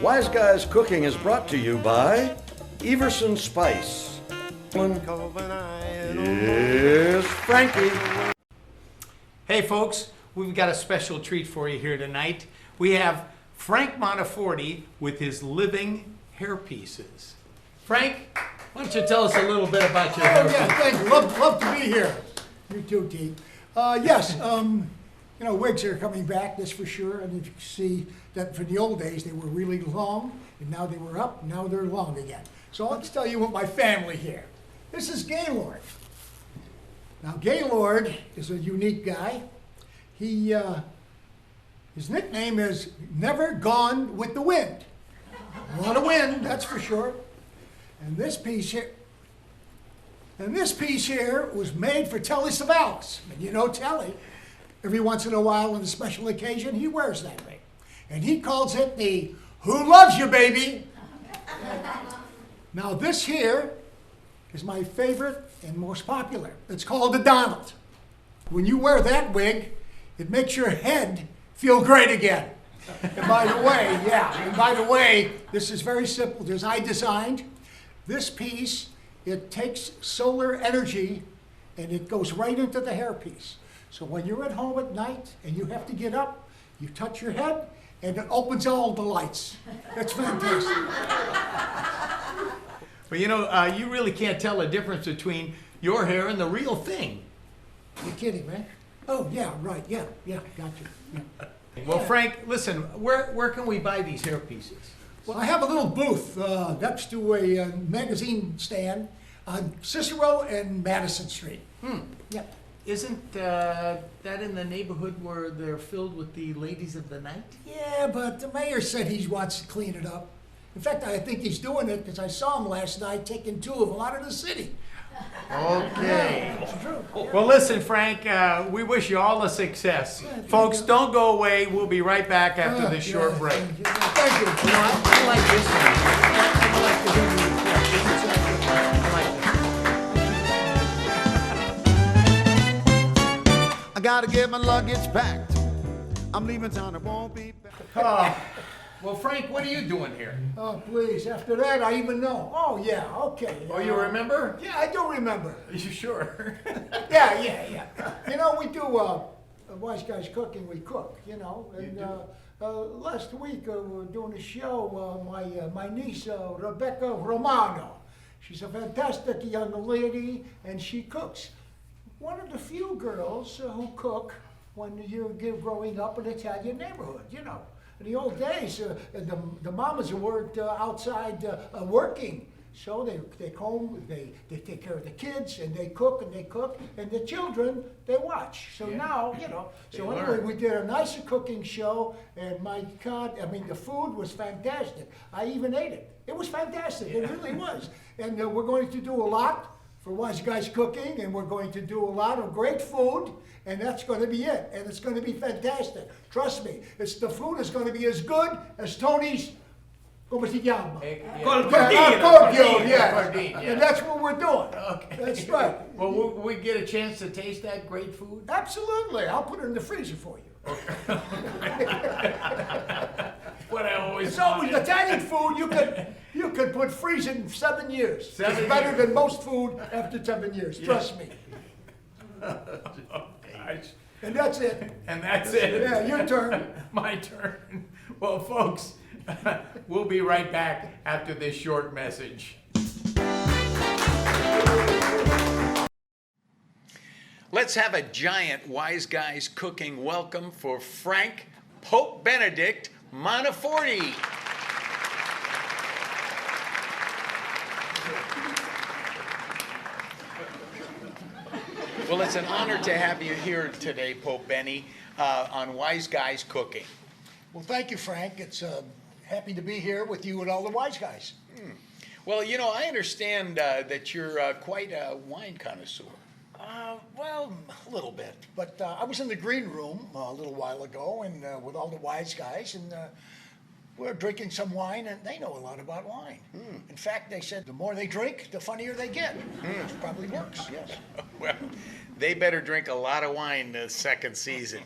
Wise Guys Cooking is brought to you by Everson Spice. Here's Frankie. Hey folks, we've got a special treat for you here tonight. We have Frank Monteforti with his living hairpieces. Frank, why don't you tell us a little bit about your hairpieces? Yeah, thank you. Love to be here. You too, T. Yes, wigs are coming back, that's for sure. And you can see that for the old days, they were really long, and now they were up, now they're long again. So let's tell you what my family here. This is Gaylord. Now, Gaylord is a unique guy. His nickname is Never Gone with the Wind. A lot of wind, that's for sure. And this piece here was made for Telly Savalas. And you know Telly, every once in a while on a special occasion, he wears that ring. And he calls it the Who Loves You Baby. Now this here is my favorite and most popular. It's called the Donald. When you wear that wig, it makes your head feel great again. And by the way, this is very simple. This I designed. This piece, it takes solar energy and it goes right into the hairpiece. So when you're at home at night and you have to get up, you touch your head and it opens all the lights. That's fantastic. Well, you really can't tell the difference between your hair and the real thing. You're kidding, man? Oh, yeah, right, yeah, got you. Yeah. Well, Frank, listen, where can we buy these hairpieces? Well, I have a little booth next to a magazine stand on Cicero and Madison Street. Yeah. Isn't that in the neighborhood where they're filled with the ladies of the night? Yeah, but the mayor said he wants to clean it up. In fact, I think he's doing it because I saw him last night taking two of them out of the city. Okay. Yeah, it's true. Well, listen, Frank, we wish you all the success. Folks, don't go away. We'll be right back after this short break. Thank you. I like this one. I gotta get my luggage packed. I'm leaving town, I won't be back. Well, Frank, what are you doing here? Oh, please. After that, I even know. Oh, yeah, okay. Oh, you remember? Yeah, I do remember. Are you sure? Yeah. We do Wise Guys Cooking, we cook, And last week, we were doing a show, my niece, Rebecca Romano. She's a fantastic young lady, and she cooks. One of the few girls who cook when you're growing up in an Italian neighborhood, In the old days, the mamas weren't outside working, so they comb, they take care of the kids, and they cook, and the children, they watch. So now, so anyway, we did a nice cooking show, and my God, the food was fantastic. I even ate it. It was fantastic, it really was. And we're going to do a lot for Wise Guys Cooking, and we're going to do a lot of great food, and that's going to be it. And it's going to be fantastic. Trust me, the food is going to be as good as Tony's, come si chiama? Cordino, yeah. And that's what we're doing. Okay. That's right. Well, will we get a chance to taste that great food? Absolutely. I'll put it in the freezer for you. What I always It's always Italian food. You could put freezing 7 years. 7 It's better years. than most food after 7 years. Trust me. And that's it. And that's it. Yeah, your turn. My turn. Well, folks, we'll be right back after this short message. Let's have a giant Wise Guys Cooking welcome for Frank Pope Benedict Monteforti. Well, it's an honor to have you here today, Pope Benny, on Wise Guys Cooking. Well, thank you, Frank. It's happy to be here with you and all the Wise Guys. Well, I understand that you're quite a wine connoisseur. Well, a little bit. But I was in the green room a little while ago and with all the Wise Guys, and we're drinking some wine, and they know a lot about wine. In fact, they said the more they drink, the funnier they get. Which probably works, yes. Well, they better drink a lot of wine this second season.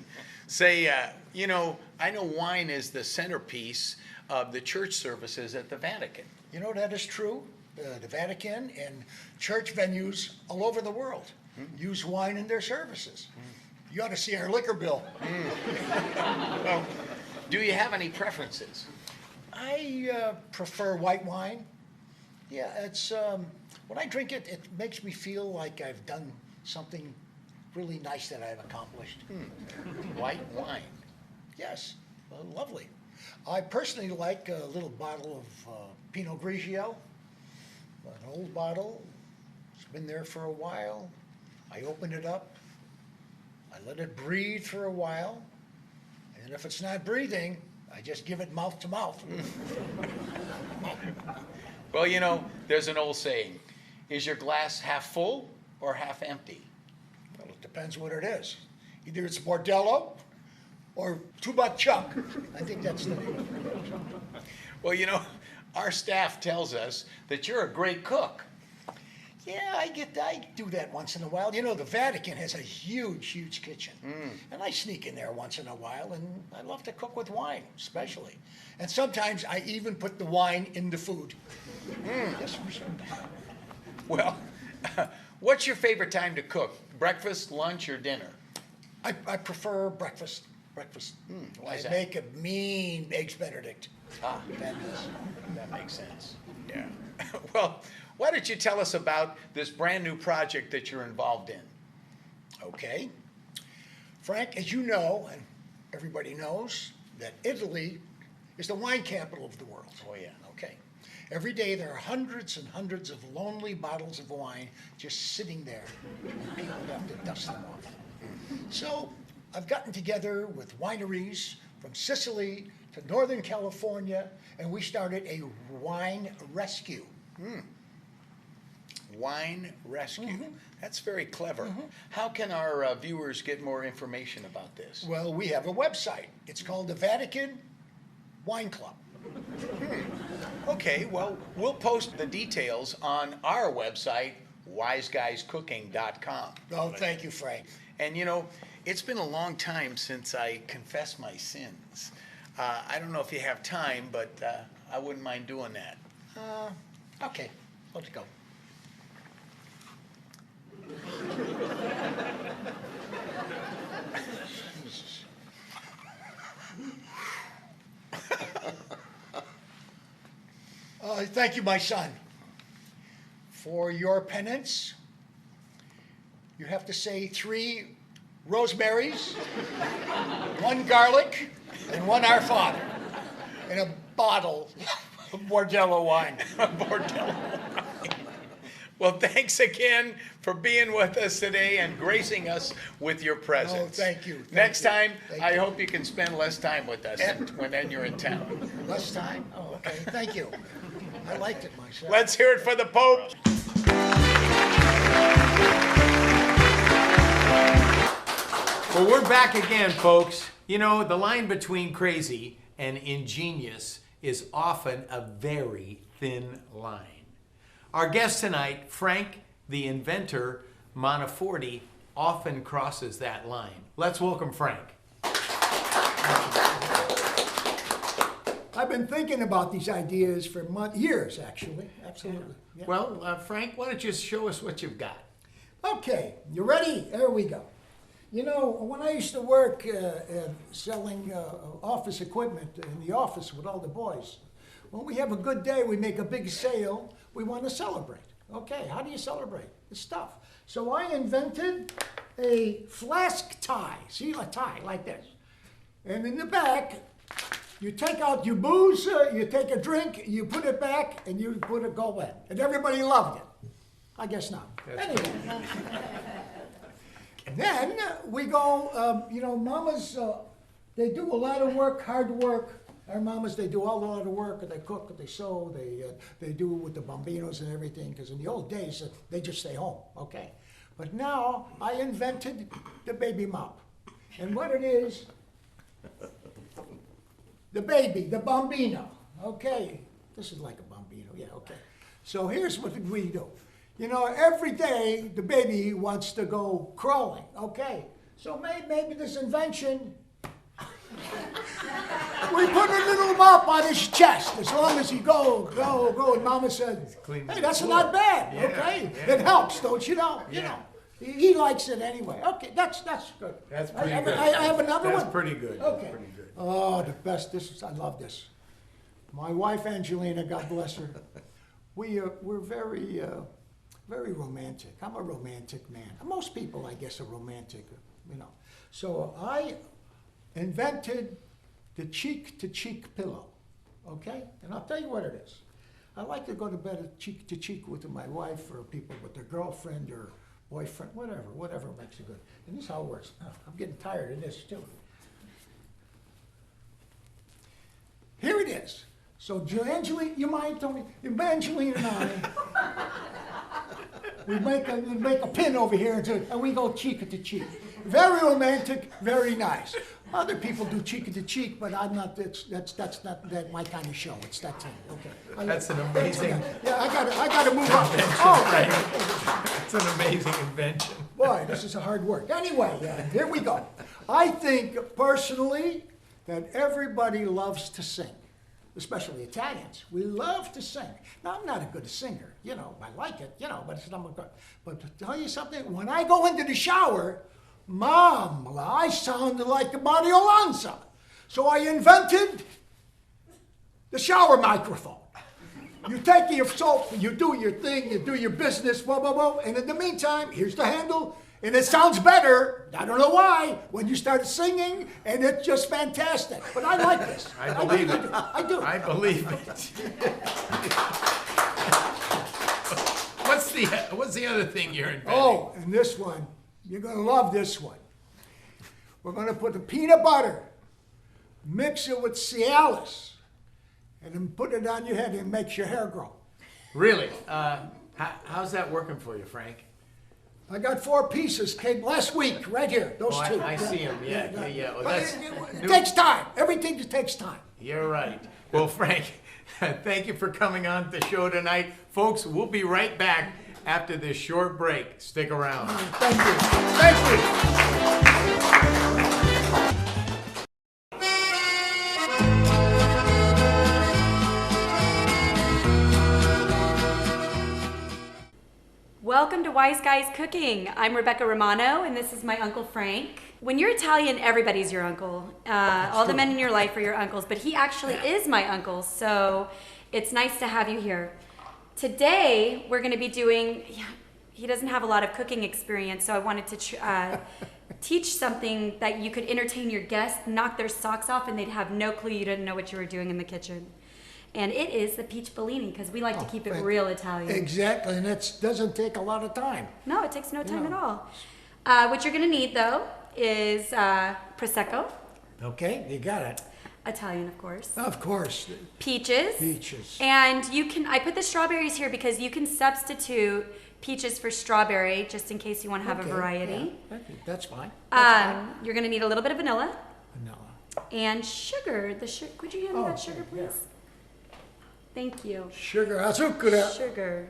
Say, I know wine is the centerpiece of the church services at the Vatican. You know, that is true. The Vatican and church venues all over the world use wine in their services. You ought to see our liquor bill. Well, do you have any preferences? I prefer white wine. Yeah, it's when I drink it, it makes me feel like I've done something really nice that I've accomplished. White wine. Yes, lovely. I personally like a little bottle of Pinot Grigio, an old bottle. It's been there for a while. I open it up. I let it breathe for a while. And if it's not breathing, I just give it mouth to mouth. Well, there's an old saying, is your glass half full or half empty? Well, it depends what it is. Either it's Bordello or Too Much Chuck. I think that's the name. Well, our staff tells us that you're a great cook. Yeah, I do that once in a while. The Vatican has a huge kitchen. And I sneak in there once in a while, and I love to cook with wine, especially. And sometimes I even put the wine in the food. Yes, sir. Well, what's your favorite time to cook? Breakfast, lunch, or dinner? I prefer breakfast. Why is I that? make a mean Eggs Benedict. Ah, That makes sense. Yeah. Well, why don't you tell us about this brand new project that you're involved in? Okay. Frank, as you know, and everybody knows, that Italy is the wine capital of the world. Oh, yeah. Okay. Every day there are hundreds and hundreds of lonely bottles of wine just sitting there. And people have to dust them off. So I've gotten together with wineries from Sicily to Northern California, and we started a wine rescue. Wine Rescue. That's very clever. How can our viewers get more information about this? Well, we have a website. It's called the Vatican Wine Club. Okay, well, we'll post the details on our website, wiseguyscooking.com. Oh, thank you, Frank. And it's been a long time since I confessed my sins. I don't know if you have time, but I wouldn't mind doing that. Okay, let's go. Thank you, my son. For your penance, you have to say 3 rosemaries, 1 garlic, and 1 Our Father, in a bottle of Bordello wine. Bordello wine. Well, thanks again for being with us today and gracing us with your presence. Oh, thank you. Next time, Thank I you. hope you can spend less time with us when you're in town. Less time? Oh, okay. Thank you. I liked it myself. Let's hear it for the Pope. Well, we're back again, folks. The line between crazy and ingenious is often a very thin line. Our guest tonight, Frank, the inventor, Monteforti, often crosses that line. Let's welcome Frank. I've been thinking about these ideas for years, actually. Absolutely. Yeah. Well, Frank, why don't you show us what you've got? Okay, you ready? There we go. When I used to work selling office equipment in the office with all the boys, when we have a good day, we make a big sale, we want to celebrate. Okay, how do you celebrate? It's tough. So I invented a flask tie. See, a tie like this. And in the back, you take out your booze, you take a drink, you put it back, and you put it go in. And everybody loved it. I guess not. Anyway. And then we go, mamas, they do a lot of work, hard work. Our mamas, they do all a lot of work. They cook, they sew, they do it with the bambinos and everything. Because in the old days, they just stay home, okay? But now, I invented the baby mop. And what it is, the baby, the bambino, okay? This is like a bambino, yeah, okay. So here's what we do. Every day the baby wants to go crawling, okay? So maybe this invention We put a little mop on his chest as long as he go. And Mama said, cleans hey, the that's floor. not bad, Yeah, okay? yeah. It helps, don't you know? You Yeah. know. He likes it anyway. Okay, that's good. That's pretty good. I have another That's one. pretty good. Okay. That's pretty good. Oh, the best. I love this. My wife Angelina, God bless her. We're very romantic. I'm a romantic man. Most people, I guess, are romantic, you know. So I invented the cheek-to-cheek pillow, okay? And I'll tell you what it is. I like to go to bed cheek-to-cheek with my wife or people with their girlfriend or boyfriend, whatever makes it good. And this is how it works. Oh, I'm getting tired of this, too. Here it is. So Angelina, you mind, Tony? Angelina and I, we make a pin over here and we go cheek to cheek. Very romantic, very nice. Other people do cheek to cheek, but I'm not. That's not my kind of show. It's that thing. Okay. That's an amazing Yeah, I gotta move on. invention, Oh, Frank. It's an amazing invention. boy, this is a hard work. Anyway, here we go. I think personally that everybody loves to sing. Especially Italians. We love to sing. Now, I'm not a good singer, you know, I like it, you know, but it's not good. But to tell you something, when I go into the shower, Mom, I sound like Mario Lanza. So I invented the shower microphone. You take your soap, you do your thing, you do your business, blah, blah, blah, and in the meantime, here's the handle, and it sounds better, I don't know why, when you start singing, and it's just fantastic. But I like this. I believe really it. do. I do. I believe it. What's the other thing you're inventing? Oh, and this one, you're gonna love this one. We're gonna put the peanut butter, mix it with Cialis, and then put it on your head and it makes your hair grow. Really? How's that working for you, Frank? I got 4 pieces, came last week, right here, those Oh, two. I see 'em. Yeah. Well, But that's it takes time. Everything just takes time. You're right. Well, Frank, thank you for coming on the show tonight. Folks, we'll be right back after this short break. Stick around. Thank you. Thank you. Welcome to Wise Guys Cooking. I'm Rebecca Romano, and this is my Uncle Frank. When you're Italian, everybody's your uncle. All the men in your life are your uncles, but he actually is my uncle, so it's nice to have you here. Today, we're going to be doing, he doesn't have a lot of cooking experience, so I wanted to teach something that you could entertain your guests, knock their socks off, and they'd have no clue you didn't know what you were doing in the kitchen. And it is the peach bellini, because we like to keep it real Italian. Exactly, and it doesn't take a lot of time. No, it takes no time Yeah. at all. What you're gonna need though is Prosecco, Okay, you got it. Italian of course, Of course, peaches, peaches. and I put the strawberries here because you can substitute peaches for strawberry just in case you want to have Okay, a variety. yeah, that's fine. That's fine. You're gonna need a little bit of vanilla Vanilla. and sugar. Could you hand me Oh, that sugar, yeah. please? Thank you. Sugar, azúcar. Sugar.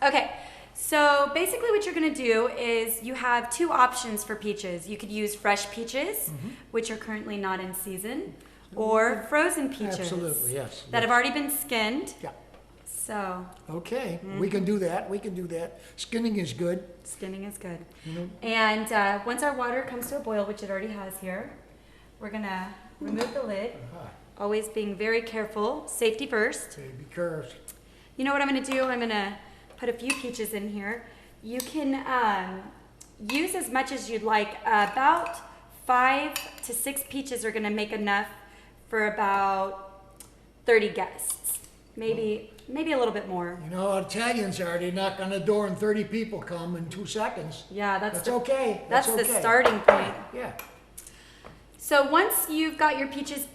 Okay, so basically what you're gonna do is you have 2 options for peaches. You could use fresh peaches, which are currently not in season, or frozen peaches. Absolutely, yes. That have already been skinned. Yeah. So, Okay, we can do that. We can do that. Skinning is good. skinning is good. And once our water comes to a boil, which it already has here, we're gonna remove the lid. Always being very careful, safety first. Baby curves. You know what I'm gonna do? I'm gonna put a few peaches in here. You can use as much as you'd like. About 5 to 6 peaches are gonna make enough for about 30 guests. Maybe a little bit more. You know how Italians are. They knock on the door and 30 people come in 2 seconds. Yeah, That's okay. That's okay. the starting point. Yeah. So once you've got your peaches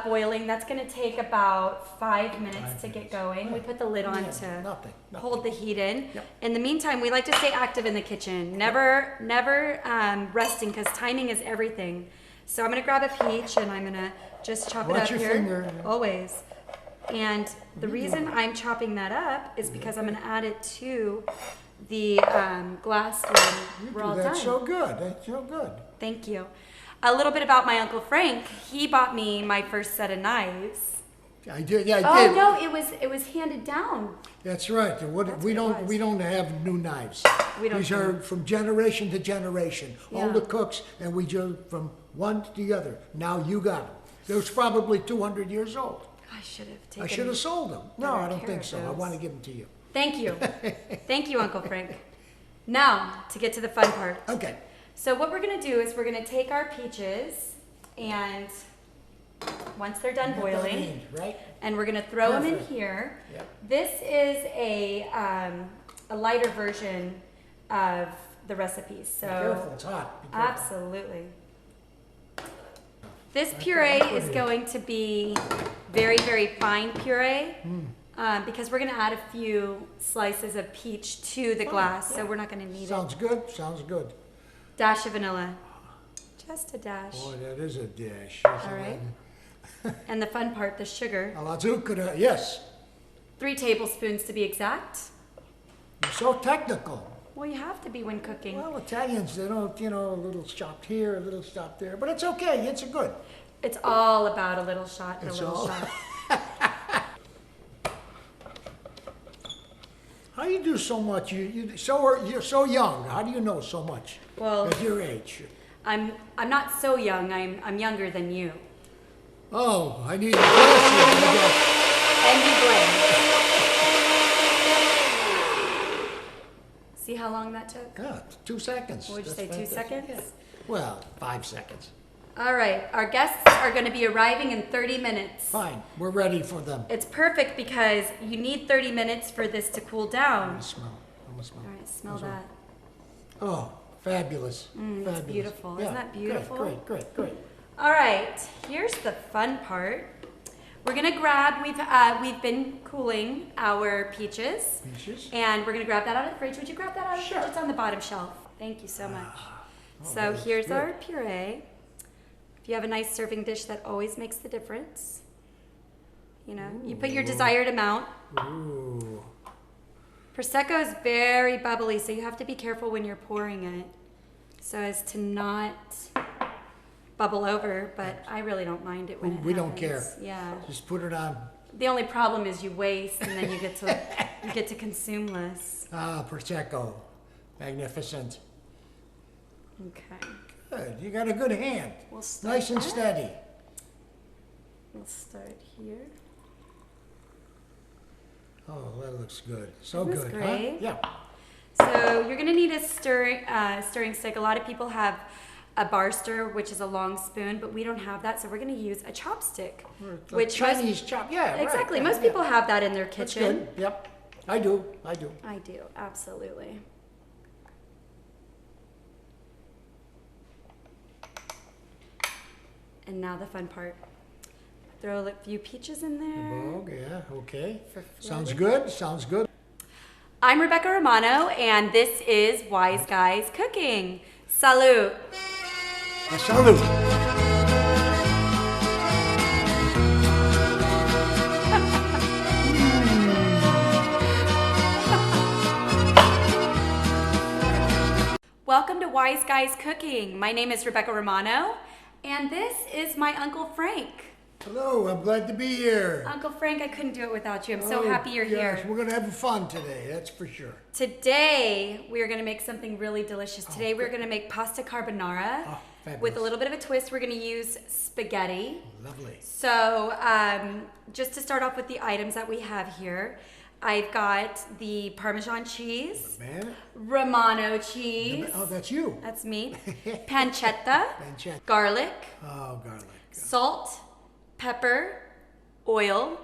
boiling, that's gonna take about 5 minutes to get going. We put the lid on Yeah, to nothing. hold the heat in. Yep. In the meantime, we like to stay active in the kitchen. Never resting, because timing is everything. So I'm gonna grab a peach and I'm gonna just chop it Watch up your here. finger. Always. And the reason I'm chopping that up is because I'm gonna add it to the glass when we're all That's done. so good. That's so good. Thank you. A little bit about my Uncle Frank. He bought me my first set of knives. I did. Yeah, I Oh did. no, it was handed down. That's right. We what don't it we was. don't have new knives. We don't These do. are from generation to generation. Yeah. Older cooks, and we do from one to the other. Now you got them. They're probably 200 years old. I should have taken. I should have sold them. No, better I don't care think of so. I those. want to give them to you. Thank you, thank you, Uncle Frank. Now to get to the fun part. Okay. So what we're gonna do is we're gonna take our peaches, and once they're done boiling, Right? and we're gonna throw them in Perfect. here. Yep. This is a lighter version of the recipe. So Careful, it's hot. Be careful. absolutely. This puree is going to be very, very fine puree because we're going to add a few slices of peach to the glass, so we're not going to need Sounds good. Sounds good. a dash of vanilla. Just a dash. Boy, that is a dish. All right. And the fun part, the sugar. Yes. 3 tablespoons to be exact. You're so technical. Well, you have to be when cooking. Well, Italians, they don't, a little chopped here, a little chopped there, but it's okay. It's good. It's all about a little shot and It's a little all- shot. How you do so much? You're so young. How do you know so much? Well- at your age. I'm not so young. I'm younger than you. Oh, I need to bless And you blend. See how long that took? you. Yeah, 2 seconds. What would you That's say, 2 fantastic. seconds? Well, 5 seconds. All right, our guests are going to be arriving in 30 minutes. Fine. We're ready for them. It's perfect because you need 30 minutes for this to cool down. I smell. I want to smell. All right, smell that. Oh, fabulous. Fabulous. beautiful. Yeah, Isn't that beautiful? Great. All right, here's the fun part. We're gonna grab. We've been cooling our peaches, Peaches? and we're gonna grab that out of the fridge. Would you grab that out of the Sure. fridge? It's on the bottom shelf. Thank you so much. So that is here's good. our puree. If you have a nice serving dish, that always makes the difference. You know, you put your desired amount. Ooh. Prosecco is very bubbly, so you have to be careful when you're pouring it, so as to not bubble over. But I really don't mind it when it We don't happens. care. Yeah. Just put it on. The only problem is you waste, and then you get to consume less. Ah, Prosecco. Magnificent. Okay. Good. You got a good hand. We'll start Nice and that. steady. We'll start here. Oh, that looks good. So Isn't this good. great? Huh? Yeah. So you're gonna need a stirring stick. A lot of people have a bar stir, which is a long spoon, but we don't have that, so we're gonna use a chopstick, Like which Chinese chop. Yeah. right, exactly. yeah, Most yeah. people have that in their That's kitchen. good. Yep. I do. I do, absolutely. And now the fun part. Throw a few peaches in there. Oh, yeah. Okay. For Sounds flavor. good. Sounds good. I'm Rebecca Romano, and this is Wise Guys Cooking. Salute. Salute. Welcome to Wise Guys Cooking. My name is Rebecca Romano, and this is my Uncle Frank. Hello. I'm glad to be here. Uncle Frank, I couldn't do it without you. I'm so Oh, happy you're yes, here. We're gonna have fun today. That's for sure. Today, we are going to make something really delicious. Today, we're going to make pasta carbonara Oh, fabulous. with a little bit of a twist. We're going to use spaghetti. Lovely. So, just to start off with the items that we have here, I've got the Parmesan cheese, Man. Romano cheese, Oh, that's you. that's me, pancetta, Pancetta. garlic, Oh, garlic. salt, pepper, oil,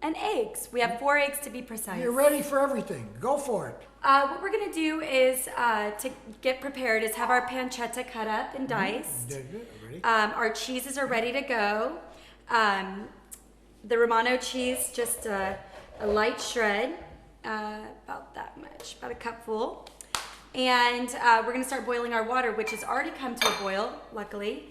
and eggs. We have 4 eggs to be precise. You're ready for everything. Go for it. What we're gonna do is, to get prepared, is have our pancetta cut up and diced. Ready? Our cheeses are ready to go. The Romano cheese, just a light shred, about that much, about a cupful. And we're gonna start boiling our water, which has already come to a boil, luckily.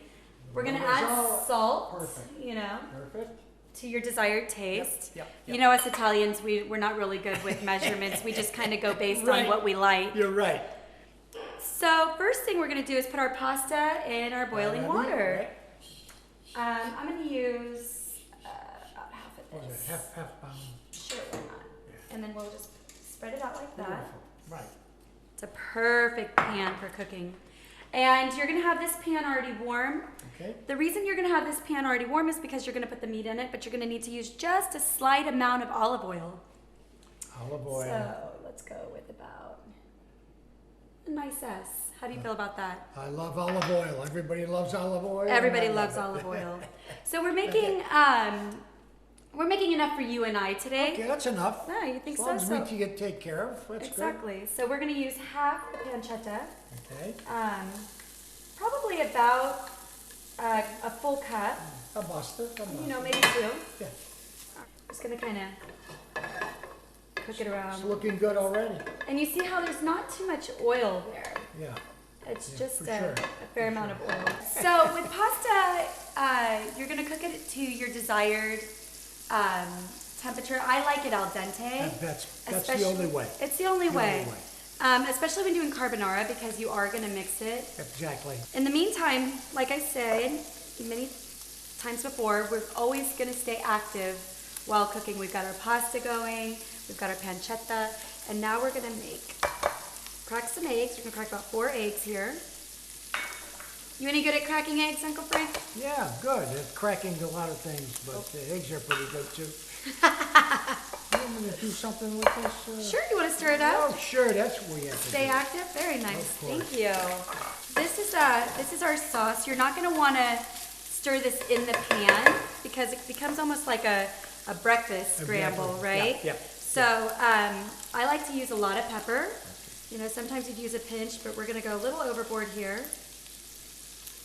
We're gonna add salt, Perfect. you know, Perfect. to your desired taste. yep, You know, us Italians, we're not really good with measurements. We just kind of go based on Right. what we like. You're right. so first thing we're gonna do is put our pasta in our boiling water. I'm gonna use about half of What was this. it, half pound? Sure, why not? And then we'll just spread it out like that. Beautiful. Right. It's a perfect pan for cooking. And you're gonna have this pan already warm. Okay. The reason you're gonna have this pan already warm is because you're gonna put the meat in it, but you're gonna need to use just a slight amount of olive oil. Olive oil. So let's go with about a nice S. How do you feel about that? I love olive oil. Everybody loves olive oil. Everybody and I loves love it. olive oil. So we're making enough for you and I today. Okay, that's enough. No, you think As so? long as So- we can get taken care of, that's exactly. So we're gonna use half the pancetta. good. Okay. Probably about a full cup. A buster. You know, maybe two. Yeah. Just gonna kind of cook it around. It's looking good already. And you see how there's not too much oil there. Yeah. It's Yeah, just for a sure. fair amount of oil. So with pasta, you're gonna cook it to your desired temperature. I like it al dente. That's the especially- only way. It's the only The way. only way. Especially when doing carbonara because you are gonna mix it. Exactly. In the meantime, like I said many times before, we're always gonna stay active while cooking. We've got our pasta going, we've got our pancetta, and now we're gonna crack some eggs. We're gonna crack about 4 eggs here. You any good at cracking eggs, Uncle Frank? Yeah, good. It's cracking a lot of things, but the eggs are pretty good too. I'm gonna do something with this. Sure, you wanna stir it up? Oh, sure. That's what we have to Stay do. active? Very nice, Of course. thank you. This is our sauce. You're not gonna wanna stir this in the pan because it becomes almost like a breakfast scramble, Exactly. right? Yeah, yeah. So I like to use a lot of pepper. You know, sometimes you'd use a pinch, but we're gonna go a little overboard here.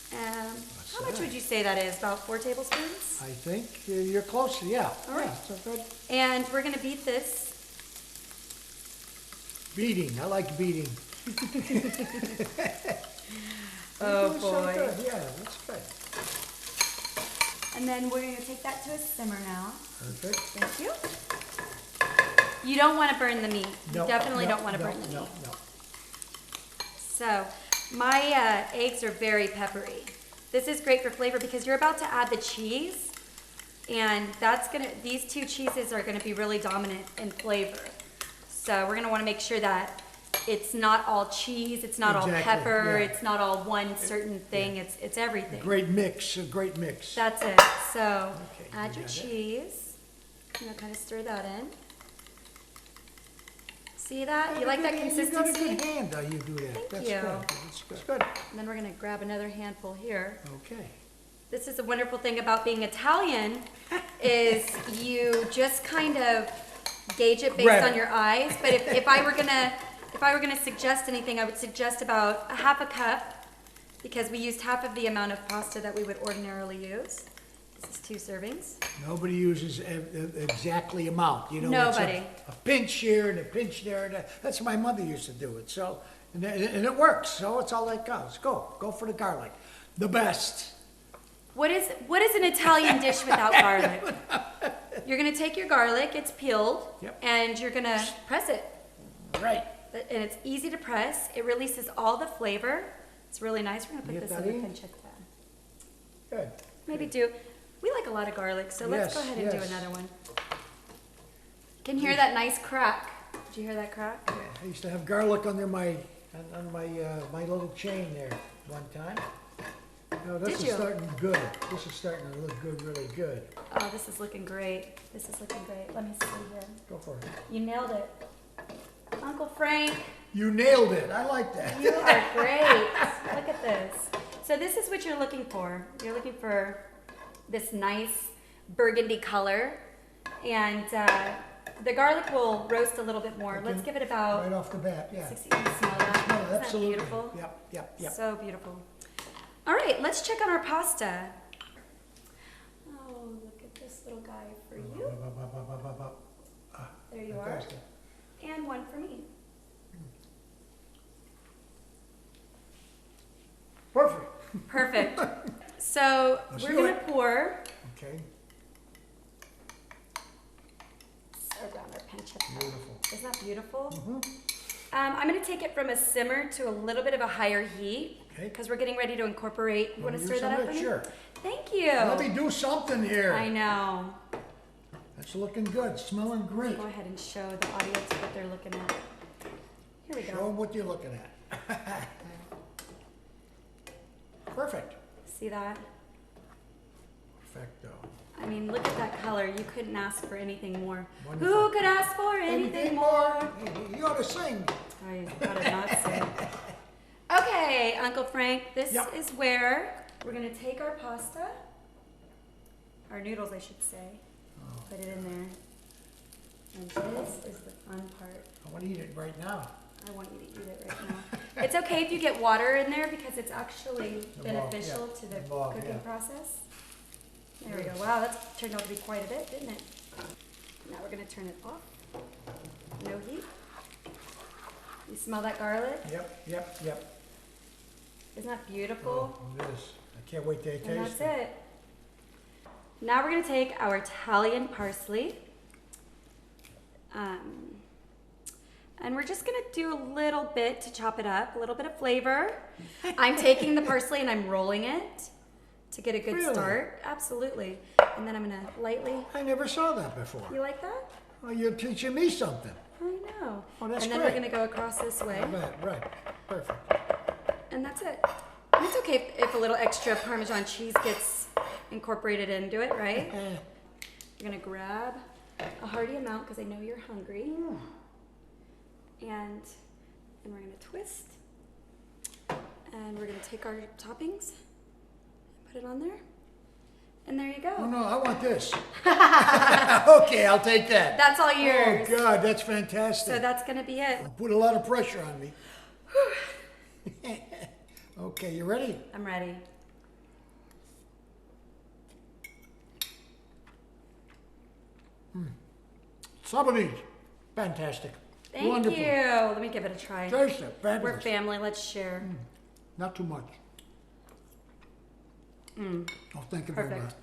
How much that? would you say that is? About 4 tablespoons? I think you're close. Yeah. All right. Yeah, so good. And we're gonna beat this. Beating. I like beating. Oh, You're doing so boy. good. Yeah, that's good. And then we're gonna take that to a simmer now. Perfect. Thank you. You don't want to burn the meat. You No, definitely no, don't want to no, burn the no, meat. no. So my eggs are very peppery. This is great for flavor because you're about to add the cheese, and these 2 cheeses are gonna be really dominant in flavor. So we're gonna want to make sure that it's not all cheese, it's not all Exactly, pepper, yeah. it's not all one certain thing. It's everything. Great mix. A great mix. That's it. So Okay, add we your got it. cheese. You know, kind of stir that in. See that? You like that You got a consistency? good hand, though. You do that. Thank That's you. good. That's good. That's good. And then we're gonna grab another handful here. Okay. This is the wonderful thing about being Italian is you just kind of gauge it based Grab on it. your eyes. But if I were gonna suggest anything, I would suggest about a half a cup because we used half of the amount of pasta that we would ordinarily use. This is 2 servings. Nobody uses exactly amount. You know, Nobody. It's a pinch here and a pinch there. And that's my mother used to do it. So, and it works. So it's all that goes. Go for the garlic. The best. What is an Italian dish without garlic? You're gonna take your garlic, it's peeled, Yep. and you're gonna press it. Right. And it's easy to press. It releases all the flavor. It's really nice. We're gonna put Get this that in the in? pancetta. Good. Maybe we like a lot of garlic, so let's go Yes, ahead and do yes. another one. Can hear that nice crack. Did you hear that crack? I used to have garlic under my my little chain there one time. No, this Did is you? starting good. This is starting to look good, really good. Oh, this is looking great. This is looking great. Let me see here. Go for it. You nailed it. Uncle Frank, You nailed it. I like that. you are great. Look at this. So this is what you're looking for. You're looking for this nice burgundy color. And the garlic will roast a little bit more. Let's give it about Right off the bat, yeah. 60. You can smell that? No, Isn't that absolutely. beautiful? Yep. So beautiful. All right, let's check on our pasta. Oh, look at this little guy for you. There you are. Fantastic. And one for me. Perfect. Perfect. So Let's we're do gonna it. pour Okay. around our pancetta. Beautiful. Isn't that beautiful? I'm gonna take it from a simmer to a little bit of a higher heat. Okay. Because we're getting ready to incorporate. You wanna Wanna do stir that some up of for it? me? Sure. Thank you. Let me do something here. I know. That's looking good, smelling great. Go ahead and show the audience what they're looking at. Here we Show go. them what you're looking at. Perfect. See that? Perfecto. I mean, look at that color. You couldn't ask for anything more. Wonderful. Who could ask for anything more? You ought to sing. I gotta not say. Okay, Uncle Frank, this Yep. is where we're gonna take our pasta, our noodles, I should say, put it in there. And this is the fun part. I want to eat it right now. I want you to eat it right now. It's okay if you get water in there because it's actually The beneficial bulb, yeah. to the The bulb, cooking yeah. process. There we go. Wow, that's turned out to be quite a bit, didn't it? Now we're gonna turn it off. No heat. You smell that garlic? Yep. Isn't that beautiful? Oh, it is. I can't wait to taste And it. that's it. Now we're gonna take our Italian parsley. And we're just gonna do a little bit to chop it up, a little bit of flavor. I'm taking the parsley and I'm rolling it to get a good Really? start. Absolutely. And then I'm gonna lightly, I never saw that before. you like that? Oh, you're teaching me something. I know. Oh, that's and then great. we're gonna go across this way. Right. Perfect. And that's it. And it's okay if a little extra Parmesan cheese gets incorporated into it, right? You're gonna grab a hearty amount because I know you're hungry. And we're gonna twist. And we're gonna take our toppings and put it on there. And there you Oh go. no, I want this. Okay, I'll take that. That's all yours. Oh God, that's fantastic. So that's gonna be it. Put a lot of pressure on me. Okay, you ready? I'm ready. Sabanese. Fantastic. Thank Wonderful. you. Let me give it a try. Taste it. We're Fabulous. family. Let's share. Not too much. Oh, thank you very much. Perfect.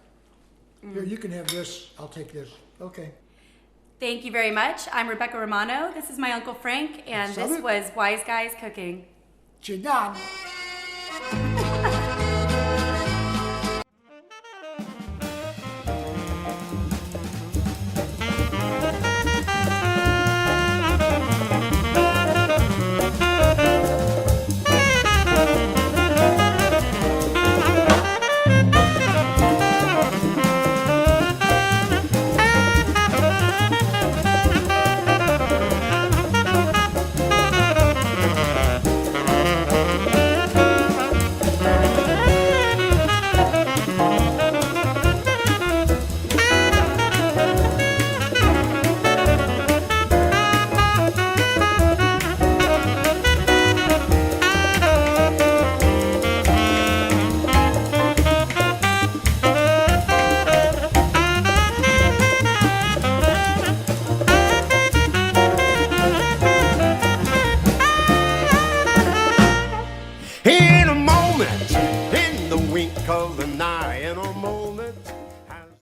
Here, you can have this. I'll take this. Okay. Thank you very much. I'm Rebecca Romano. This is my Uncle Frank, and this Salute. was Wise Guys Cooking. Chidan. In a moment, in the wink of an